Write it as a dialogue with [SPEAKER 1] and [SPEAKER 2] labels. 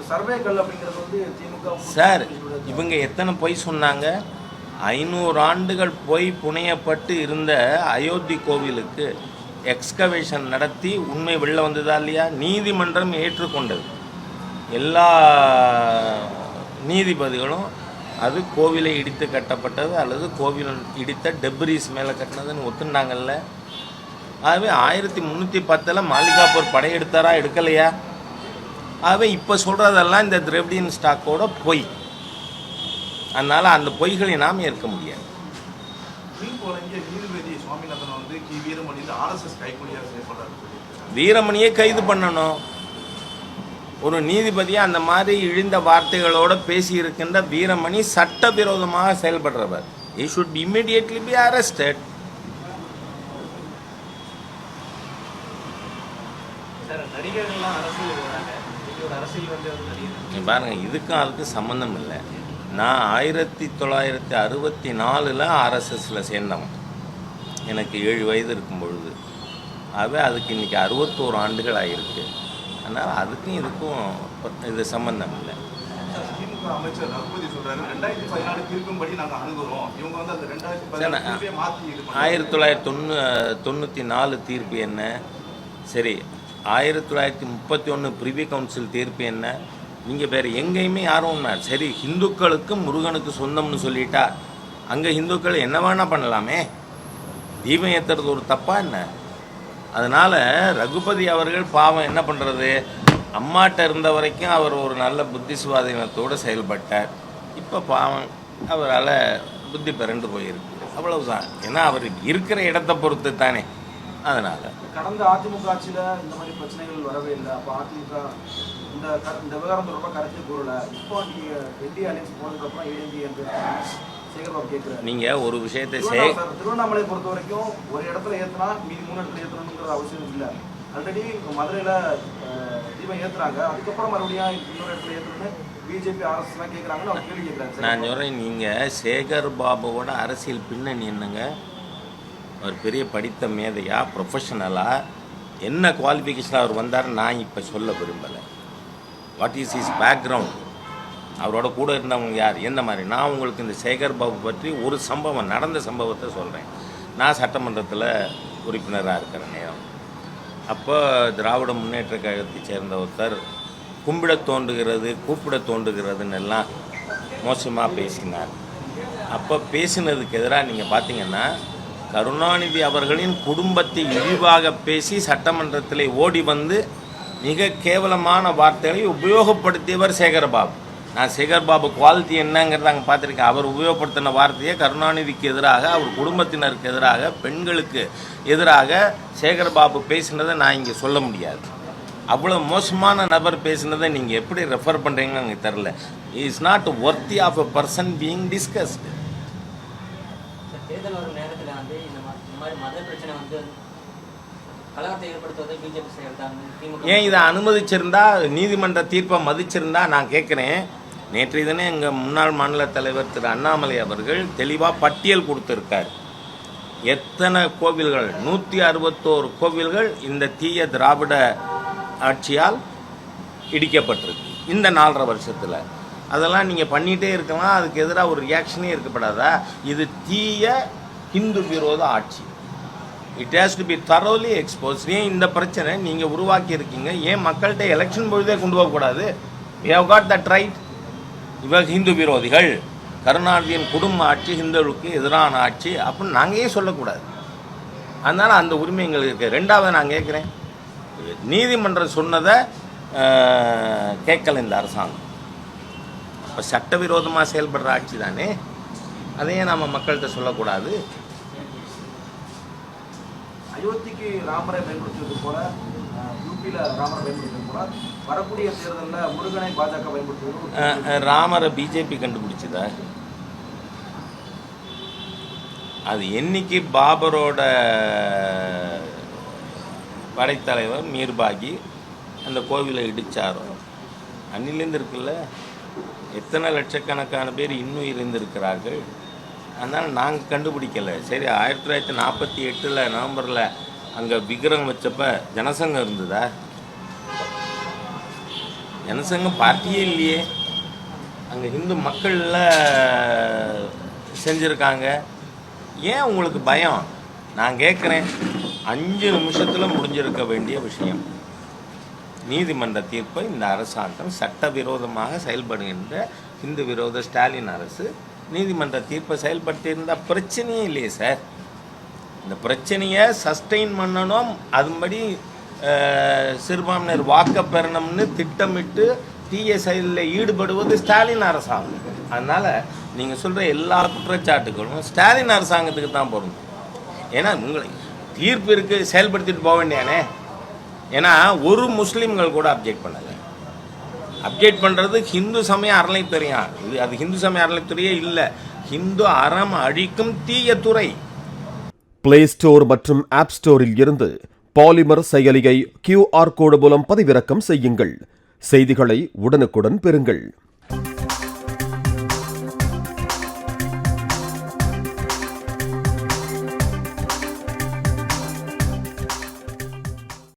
[SPEAKER 1] சர்வேக்கள் அப்படிங்கிறது வந்து திமுக
[SPEAKER 2] சார் இவங்க எத்தனை பொய் சொன்னாங்க? 500 ஆண்டுகள் பொய் புனையப்பட்டு இருந்த அயோத்தி கோவிலுக்கு எக்ஸ்கவேஷன் நடத்தி உண்மை வெளில வந்ததா இல்லையா? நீதிமன்றம் ஏற்றுக்கொண்டது. எல்லா நீதிபதிகளும் அது கோவிலை இடித்து கட்டப்பட்டது அல்லது கோவில் இடித்த டெப்ரிஸ் மேலே கட்டினதுன்னு ஒத்துண்டாங்கல்ல. ஆகவே 1310 மாலிகாப்பூர் படையெடுத்தாரா எடுக்கலையா? ஆகவே இப்போ சொல்கிறதெல்லாம் இந்த திரவிடியன் ஸ்டாக்கோட பொய். அதனால் அந்த பொய்களை நாம் ஏற்க முடியாது. வீரமணியை கைது பண்ணணும். ஒரு நீதிபதியை அந்த மாதிரி இழிந்த வார்த்தைகளோடு பேசியிருக்கின்ற வீரமணி சட்டவிரோதமாக செயல்படுறவர். he should immediately be arrested. பாருங்க, இதுக்கும் அதுக்கு சம்மந்தம் இல்லை. நான் 1964 ஆர்எஸ்எஸில் சேர்ந்தவன். எனக்கு 7 வயது இருக்கும் பொழுது. ஆகவே அதுக்கு இன்றைக்கி 61 ஆண்டுகள் ஆகிருக்கு. அதனால் அதுக்கும் இதுக்கும் இது சம்பந்தம் இல்லை.
[SPEAKER 1] திமுக அமைச்சர் ரகுபதி சொல்றாரு 2014 தீர்ப்பின்படி நாங்கள் அணுகுறோம். இவங்க வந்து அந்த 2014 மாற்றி
[SPEAKER 2] 1994 தீர்ப்பு என்ன? சரி, 1931 பிரிவி கவுன்சில் தீர்ப்பு என்ன? நீங்கள் வேறு எங்கேயுமே யாரும் சரி ஹிந்துக்களுக்கு முருகனுக்கு சொந்தம்னு சொல்லிட்டா அங்கே ஹிந்துக்கள் என்ன வேணால் பண்ணலாமே. தீபம் ஏற்றுறது ஒரு தப்பா என்ன? அதனால் ரகுபதி அவர்கள் பாவம் என்ன பண்ணுறது, அம்மாட்ட இருந்த வரைக்கும் அவர் ஒரு நல்ல புத்தி சுவாதீனத்தோடு செயல்பட்டார். இப்போ பாவம் அவரால் புத்தி பிறண்டு போயிருக்கு, அவ்வளவுதான். ஏன்னா அவர் இருக்கிற இடத்தை பொறுத்து தானே. அதனால்
[SPEAKER 1] கடந்த அதிமுக ஆட்சியில் இந்த மாதிரி பிரச்சனைகள் வரவே இல்லை. அப்போ அதிமுக இந்த விவகாரம் தொடர்பாக கருத்து கூறலை. இப்போ நீங்கள் என்டி அலைன்ஸ் போனதுக்கப்புறம் ஏஎன்டி என்று சேகர்பாபு கேட்குறாரு.
[SPEAKER 2] நீங்கள் ஒரு விஷயத்தை
[SPEAKER 1] திருவண்ணாமலை பொறுத்த வரைக்கும் ஒரு இடத்துல ஏற்றினா மீதி 3 இடத்துல ஏற்றணுங்கிற அவசியம் இல்லை. ஆல்ரெடி மதுரையில் தீபம் ஏற்றுறாங்க, அதுக்கப்புறம் மறுபடியும் இன்னொரு இடத்துல ஏற்றணும்னு பிஜேபி ஆர்எஸ்எஸ்லாம் கேட்குறாங்கன்னு அவர் கேள்வி கேட்குறாரு.
[SPEAKER 2] நான் சொல்கிறேன், நீங்கள் சேகர் பாபுவோட அரசியல் பின்னணி என்னங்க? அவர் பெரிய படித்த மேதையா, ப்ரொஃபஷனலாக என்ன குவாலிஃபிகேஷன் அவர் வந்தார் நான் இப்போ சொல்ல விரும்பலை. What is his background? அவரோட கூட இருந்தவங்க யார், எந்த மாதிரி? நான் உங்களுக்கு இந்த சேகர் பாபு பற்றி ஒரு சம்பவம், நடந்த சம்பவத்தை சொல்கிறேன். நான் சட்டமன்றத்தில் உறுப்பினராக இருக்கிற நேரம், அப்போ திராவிட முன்னேற்ற கழகத்தை சேர்ந்த ஒருத்தர் கும்பிட தோன்றுகிறது கூப்பிட தோன்றுகிறதுன்னு எல்லாம் மோசமாக பேசினார். அப்போ பேசினதுக்கு எதிராக நீங்கள் பார்த்தீங்கன்னா கருணாநிதி அவர்களின் குடும்பத்தை இழிவாக பேசி சட்டமன்றத்தில் ஓடி வந்து மிக கேவலமான வார்த்தைகளை உபயோகப்படுத்தியவர் சேகர்பாபு. நான் சேகர்பாபு குவாலிட்டி என்னங்கிறத அங்கே பார்த்துருக்கேன். அவர் உபயோகப்படுத்தின வார்த்தையை கருணாநிதிக்கு எதிராக, அவர் குடும்பத்தினருக்கு எதிராக, பெண்களுக்கு எதிராக சேகர்பாபு பேசினதை நான் இங்கே சொல்ல முடியாது. அவ்வளோ மோசமான நபர் பேசினதை நீங்கள் எப்படி ரெஃபர் பண்ணுறீங்கன்னு எனக்கு தெரில. Is not worthy of a person being discussed. ஏன் இதை அனுமதிச்சிருந்தா, நீதிமன்ற தீர்ப்பை மதிச்சிருந்தா நான் கேட்குறேன். நேற்றைய தினம் எங்கள் முன்னாள் மாநில தலைவர் திரு அண்ணாமலை அவர்கள் தெளிவாக பட்டியல் கொடுத்துருக்கார். எத்தனை கோவில்கள், 161 கோவில்கள் இந்த தீய திராவிட ஆட்சியால் இடிக்கப்பட்டிருக்கு இந்த 4.5 வருஷத்தில். அதெல்லாம் நீங்கள் பண்ணிகிட்டே இருக்கலாம், அதுக்கு எதிராக ஒரு ரியாக்ஷனே இருக்கப்படாதா? இது தீய ஹிந்து விரோத ஆட்சி. It has to be thoroughly expose. ஏன் இந்த பிரச்சனை நீங்கள் உருவாக்கி இருக்கீங்க? ஏன் மக்கள்கிட்ட எலெக்ஷன் பொழுதே கொண்டு போகக்கூடாது? We have got that right. இவர் ஹிந்து விரோதிகள், கருணாநிதியின் குடும்ப ஆட்சி ஹிந்துவுக்கு எதிரான ஆட்சி அப்படின்னு நாங்கள் ஏன் சொல்லக்கூடாது? அதனால் அந்த உரிமை எங்களுக்கு இருக்குது. ரெண்டாவது நான் கேட்குறேன், நீதிமன்றம் சொன்னதை கேட்கல இந்த அரசாங்கம். இப்போ சட்டவிரோதமாக செயல்படுற ஆட்சி தானே, அதையே நம்ம மக்கள்கிட்ட சொல்லக்கூடாது.
[SPEAKER 1] அயோத்திக்கு ராமரை பயன்படுத்துவது போல யூபியில் ராமரை பயன்படுத்துவது போல வரக்கூடிய தேர்தலில் முருகனை பாஜக பயன்படுத்துவது.
[SPEAKER 2] ராமரை பிஜேபி கண்டுபிடிச்சதா? அது என்னைக்கு பாபரோட படைத்தலைவர் மீர்பாகி அந்த கோவிலை இடித்தாரோ அன்னிலேருந்து இருக்குல்ல. எத்தனை லட்சக்கணக்கான பேர் இன்னும் இருந்திருக்கிறார்கள். அதனால் நாங்கள் கண்டுபிடிக்கலை. சரி, 1948 நவம்பரில் அங்கே விக்கிரகம் வச்சப்ப ஜனசங்கம் இருந்ததா? ஜனசங்கம் பார்ட்டியே இல்லையே. அங்கே ஹிந்து மக்களில் செஞ்சுருக்காங்க. ஏன் உங்களுக்கு பயம்? நான் கேட்குறேன், 5 நிமிஷத்தில் முடிஞ்சிருக்க வேண்டிய விஷயம். நீதிமன்ற தீர்ப்பை இந்த அரசாங்கம் சட்டவிரோதமாக செயல்படுகின்ற இந்து விரோத ஸ்டாலின் அரசு நீதிமன்ற தீர்ப்பை செயல்படுத்தியிருந்தால் பிரச்சனையே இல்லையே சார். இந்த பிரச்சனையை சஸ்டெயின் பண்ணணும், அதுபடி சிறுபான்மையினர் வாக்க பெறணும்னு திட்டமிட்டு தீய செயலில் ஈடுபடுவது ஸ்டாலின் அரசாங்கம். அதனால் நீங்கள் சொல்கிற எல்லா குற்றச்சாட்டுகளும் ஸ்டாலின் அரசாங்கத்துக்கு தான் பொருந்தும். ஏன்னா உங்களை தீர்ப்பு இருக்குது, செயல்படுத்திட்டு போக வேண்டியானே. ஏன்னா ஒரு முஸ்லீம்கள் கூட அப்ஜெக்ட் பண்ணலை. அப்ஜெக்ட் பண்ணுறது ஹிந்து சமய அறநிலைத்துறையா? அது ஹிந்து சமய அறநிலைத்துறையே இல்லை, ஹிந்து அறம் அழிக்கும் தீய துறை.
[SPEAKER 3] பிளே ஸ்டோர் மற்றும் ஆப் ஸ்டோரில் இருந்து பாலிமர் செயலியை QR கோடு மூலம் பதிவிறக்கம் செய்யுங்கள். செய்திகளை உடனுக்குடன் பெறுங்கள்.